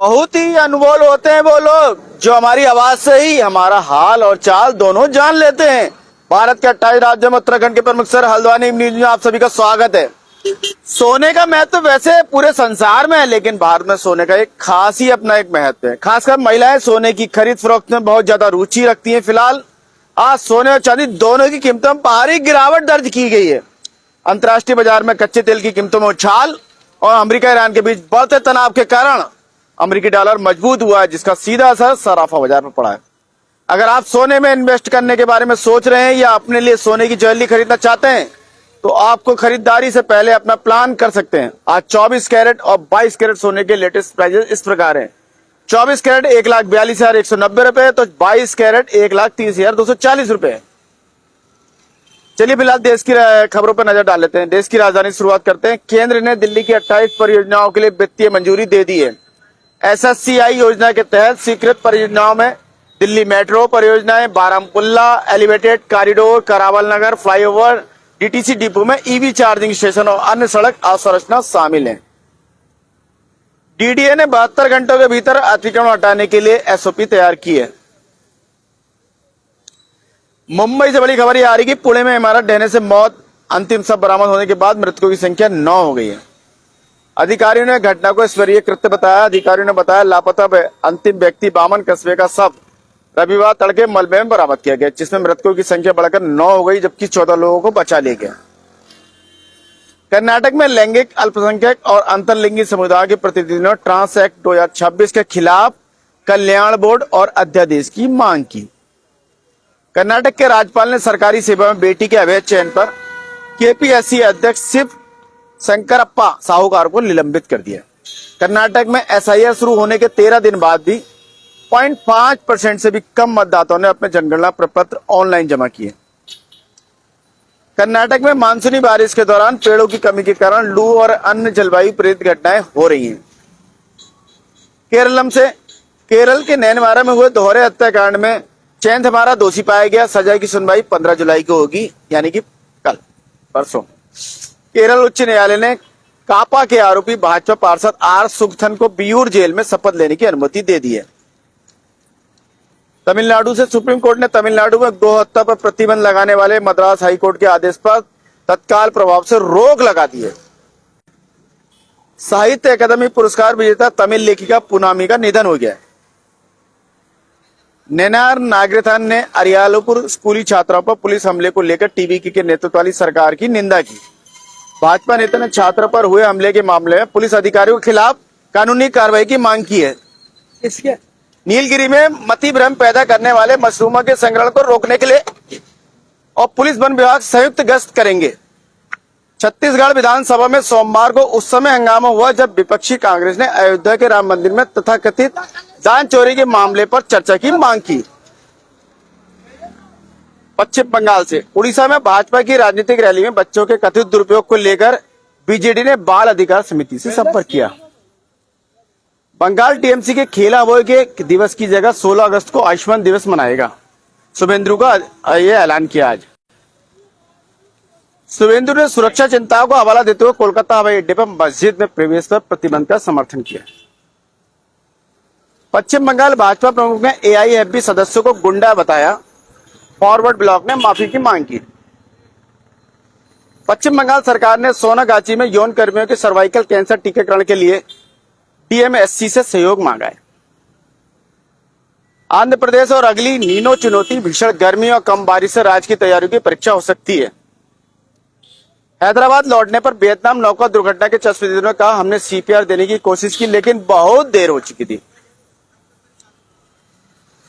बहुत ही अनमोल होते हैं वो लोग जो हमारी आवाज से ही हमारा हाल और चाल दोनों जान लेते हैं। भारत के 28 राज्यों में उत्तराखंड के प्रमुख शहर हल्द्वानी न्यूज में आप सभी का स्वागत है। सोने का महत्व तो वैसे पूरे संसार में है, लेकिन भारत में सोने का एक खास ही अपना एक महत्व है। खासकर महिलाएं सोने की खरीद फरोख्त में बहुत ज्यादा रुचि रखती हैं। फिलहाल आज सोने और चांदी दोनों की कीमतों में भारी गिरावट दर्ज की गई है। अंतर्राष्ट्रीय बाजार में कच्चे तेल की कीमतों में उछाल और अमेरिका ईरान के बीच बढ़ते तनाव के कारण अमेरिकी डॉलर मजबूत हुआ है, जिसका सीधा असर सराफा बाजार पर पड़ा है। अगर आप सोने में इन्वेस्ट करने के बारे में सोच रहे हैं या अपने लिए सोने की ज्वेलरी खरीदना चाहते हैं तो आपको खरीदारी से पहले अपना प्लान कर सकते हैं। आज 24 कैरेट और 22 कैरेट सोने के लेटेस्ट प्राइजेस इस प्रकार हैं। 24 कैरेट 1,42,190 रुपए, तो 22 कैरेट 1,30,240 रुपए। चलिए फिलहाल देश की खबरों पर नजर डाल लेते हैं। देश की राजधानी शुरुआत करते हैं। केंद्र ने दिल्ली की 28 परियोजनाओं के लिए वित्तीय मंजूरी दे दी है। SSCI योजना के तहत स्वीकृत परियोजनाओं में दिल्ली मेट्रो परियोजनाएं, बारामुल्ला एलिवेटेड कॉरिडोर, करावल नगर फ्लाईओवर, DTC डिपो में EV चार्जिंग स्टेशन और अन्य सड़क अवसंरचना शामिल है। DDA ने 72 घंटों के भीतर अतिक्रमण हटाने के लिए SOP तैयार की है। मुंबई से बड़ी खबर ये आ रही कि पुणे में इमारत ढहने से मौत, अंतिम शव बरामद होने के बाद मृतकों की संख्या 9 हो गई है। अधिकारियों ने घटना को ईश्वरीय कृत्य बताया। अधिकारियों ने बताया लापता अंतिम व्यक्ति बामन कस्बे का शव रविवार तड़के मलबे में बरामद किया गया, जिसमें मृतकों की संख्या बढ़कर 9 हो गई, जबकि 14 लोगों को बचा लिया गया। कर्नाटक में लैंगिक अल्पसंख्यक और अंतरलिंगी समुदाय के प्रतिनिधियों ने ट्रांस एक्ट 2026 के खिलाफ कल्याण बोर्ड और अध्यादेश की मांग की। कर्नाटक के राज्यपाल ने सरकारी सेवा में बेटी के अवैध चयन पर KPSC अध्यक्ष शिव शंकरप्पा साहूकार को निलंबित कर दिया। कर्नाटक में SIR शुरू होने के 13 दिन बाद भी 0.5% से भी कम मतदाताओं ने अपने जनगणना प्रपत्र ऑनलाइन जमा किए। कर्नाटक में मानसूनी बारिश के दौरान पेड़ों की कमी के कारण लू और अन्य जलवायु प्रेरित घटनाएं हो रही हैं। केरल के नैनमारा में हुए दोहरे हत्याकांड में चैन हमारा दोषी पाया गया। सजा की सुनवाई 15 जुलाई को होगी, यानी कि कल परसों। केरल उच्च न्यायालय ने कापा के आरोपी भाजपा पार्षद R सुगथन को बियूर जेल में शपथ लेने की अनुमति दे दी है। तमिलनाडु से सुप्रीम कोर्ट ने तमिलनाडु में गौ हत्या पर प्रतिबंध लगाने वाले मद्रास हाईकोर्ट के आदेश पर तत्काल प्रभाव से रोक लगा दी है। साहित्य अकादमी पुरस्कार विजेता तमिल लेखिका पुनामी का निधन हो गया। नेनार नागरिथन ने अरियालपुर स्कूली छात्राओं पर पुलिस हमले को लेकर TVK के नेतृत्व वाली सरकार की निंदा की। भाजपा नेता ने छात्र पर हुए हमले के मामले में पुलिस अधिकारियों के खिलाफ कानूनी कार्रवाई की मांग की है। इसके नीलगिरी में मति भ्रम पैदा करने वाले मशरूमों के संग्रहण को रोकने के लिए और पुलिस वन विभाग संयुक्त गश्त करेंगे। छत्तीसगढ़ विधानसभा में सोमवार को उस समय हंगामा हुआ जब विपक्षी कांग्रेस ने अयोध्या के राम मंदिर में तथाकथित दान चोरी के मामले पर चर्चा की मांग की। पश्चिम बंगाल से उड़ीसा में भाजपा की राजनीतिक रैली में बच्चों के कथित दुरुपयोग को लेकर BJD ने बाल अधिकार समिति से संपर्क किया। बंगाल TMC के खेल अवॉय के दिवस की जगह 16 अगस्त को आयुष्मान दिवस मनाएगा। शुभेंदु का यह ऐलान किया। आज शुभेंदु ने सुरक्षा चिंताओं को हवाला देते हुए कोलकाता हवाई अड्डे पर मस्जिद में प्रवेश पर प्रतिबंध का समर्थन किया। पश्चिम बंगाल भाजपा प्रमुख ने AIFB सदस्यों को गुंडा बताया। फॉरवर्ड ब्लॉक ने माफी की मांग की। पश्चिम बंगाल सरकार ने सोनागाची में यौन कर्मियों के सर्वाइकल कैंसर टीकाकरण के लिए DMSC से सहयोग मांगा है। आंध्र प्रदेश और अगली नीनो चुनौती, भीषण गर्मी और कम बारिश से राज्य की तैयारियों की परीक्षा हो सकती है। हैदराबाद लौटने पर वियतनाम नौका दुर्घटना के चश्मदीदों ने कहा, हमने CPR देने की कोशिश की लेकिन बहुत देर हो चुकी थी।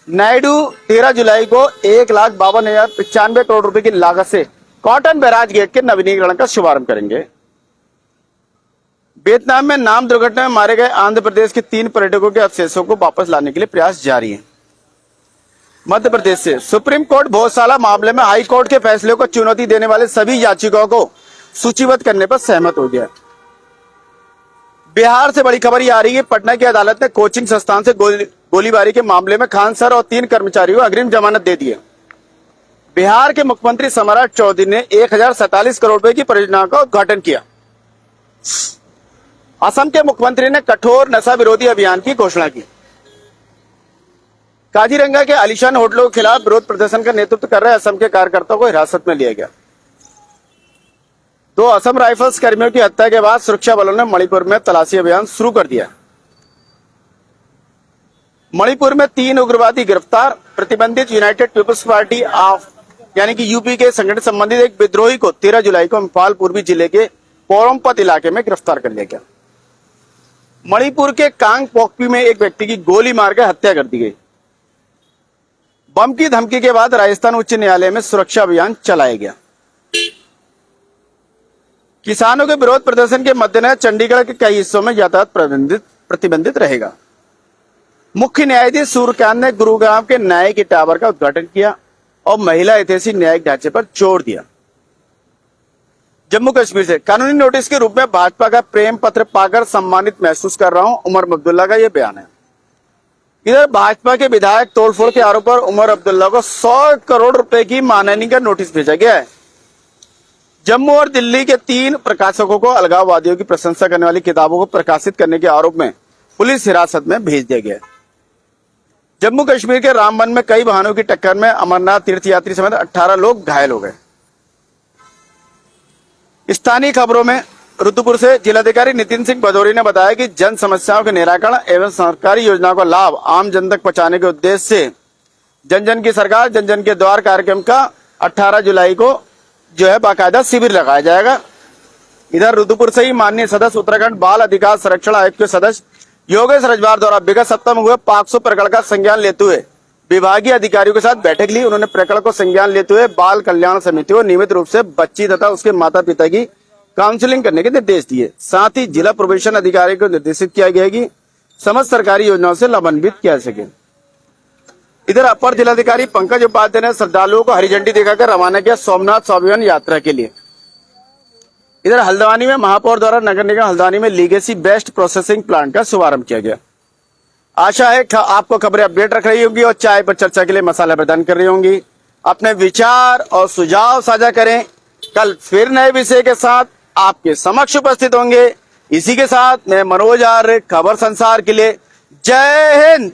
नायडू 13 जुलाई को 1,52,095 करोड़ रुपए की लागत से कॉटन बैराज गेट के नवीनीकरण का शुभारंभ करेंगे। वियतनाम में नाव दुर्घटना में मारे गए आंध्र प्रदेश के 3 पर्यटकों के अवशेषों को वापस लाने के लिए प्रयास जारी है। मध्य प्रदेश से सुप्रीम कोर्ट भोजशाला मामले में हाई कोर्ट के फैसले को चुनौती देने वाले सभी याचिकाओं को सूचीबद्ध करने पर सहमत हो गया। बिहार से बड़ी खबर आ रही है। पटना की अदालत ने कोचिंग संस्थान से गोलीबारी के मामले में खान सर और 3 कर्मचारियों को अग्रिम जमानत दे दी है। बिहार के मुख्यमंत्री सम्राट चौधरी ने 1047 करोड़ रुपए की परियोजना का उद्घाटन किया। असम के मुख्यमंत्री ने कठोर नशा विरोधी अभियान की घोषणा की। काजीरंगा के आलीशान होटलों के खिलाफ विरोध प्रदर्शन का नेतृत्व कर रहे असम के कार्यकर्ताओं को हिरासत में लिया गया। 2 असम राइफल्स कर्मियों की हत्या के बाद सुरक्षा बलों ने मणिपुर में तलाशी अभियान शुरू कर दिया। मणिपुर में 3 उग्रवादी गिरफ्तार। प्रतिबंधित यूनाइटेड पीपल्स पार्टी ऑफ यानी कि यूपी के संगठन संबंधित एक विद्रोही को 13 जुलाई को इम्फाल पूर्वी जिले के पोरमपत इलाके में गिरफ्तार कर लिया गया। मणिपुर के कांगपोकपी में एक व्यक्ति की गोली मारकर हत्या कर दी गई। बम की धमकी के बाद राजस्थान उच्च न्यायालय में सुरक्षा अभियान चलाया गया। किसानों के विरोध प्रदर्शन के मद्देनजर चंडीगढ़ के कई हिस्सों में यातायात प्रतिबंधित रहेगा। मुख्य न्यायाधीश सूर्यकांत ने गुरुग्राम के न्यायिक टावर का उद्घाटन किया और महिला ऐतिहासिक न्यायिक ढांचे पर जोर दिया। जम्मू कश्मीर से कानूनी नोटिस के रूप में भाजपा का प्रेम पत्र पाकर सम्मानित महसूस कर रहा हूं, उमर अब्दुल्ला का यह बयान है। इधर भाजपा के विधायक तोड़फोड़ के आरोप पर उमर अब्दुल्ला को 100 करोड़ रुपए की मानहानि का नोटिस भेजा गया है। जम्मू और दिल्ली के 3 प्रकाशकों को अलगाववादियों की प्रशंसा करने वाली किताबों को प्रकाशित करने के आरोप में पुलिस हिरासत में भेज दिया गया है। जम्मू कश्मीर के रामबन में कई वाहनों की टक्कर में अमरनाथ तीर्थयात्री समेत 18 लोग घायल हो गए। स्थानीय खबरों में रुद्रपुर से जिलाधिकारी नितिन सिंह भदौरी ने बताया कि जन समस्याओं के निराकरण एवं सरकारी योजनाओं का लाभ आम जन तक पहुंचाने के उद्देश्य से जन जन की सरकार जन जन के द्वार कार्यक्रम का 18 जुलाई को बाकायदा शिविर लगाया जाएगा। इधर रुद्रपुर से ही माननीय सदस्य उत्तराखंड बाल अधिकार संरक्षण आयोग के सदस्य योगेश रजवार द्वारा विगत सप्ताह में हुए 500 प्रकरण का संज्ञान लेते हुए विभागीय अधिकारियों के साथ बैठक ली। उन्होंने प्रकरण को संज्ञान लेते हुए बाल कल्याण समिति को नियमित रूप से बच्ची तथा उसके माता पिता की काउंसलिंग करने के निर्देश दिए। साथ ही जिला प्रोबेशन अधिकारी को निर्देशित किया गया कि समस्त सरकारी योजनाओं से लाभान्वित किया जा सके। इधर अपर जिलाधिकारी पंकज उपाध्याय ने श्रद्धालुओं को हरी झंडी दिखाकर रवाना किया सोमनाथ स्वाभिमान यात्रा के लिए। इधर हल्द्वानी में महापौर द्वारा नगर निगम हल्द्वानी में लीगेसी बेस्ट प्रोसेसिंग प्लांट का शुभारंभ किया गया। आशा है आपको खबरें अपडेट रख रही होंगी और चाय पर चर्चा के लिए मसाला प्रदान कर रही होंगी। अपने विचार और सुझाव साझा करें। कल फिर नए विषय के साथ आपके समक्ष उपस्थित होंगे। इसी के साथ मैं मनोज आर्य, खबर संसार के लिए जय हिंद।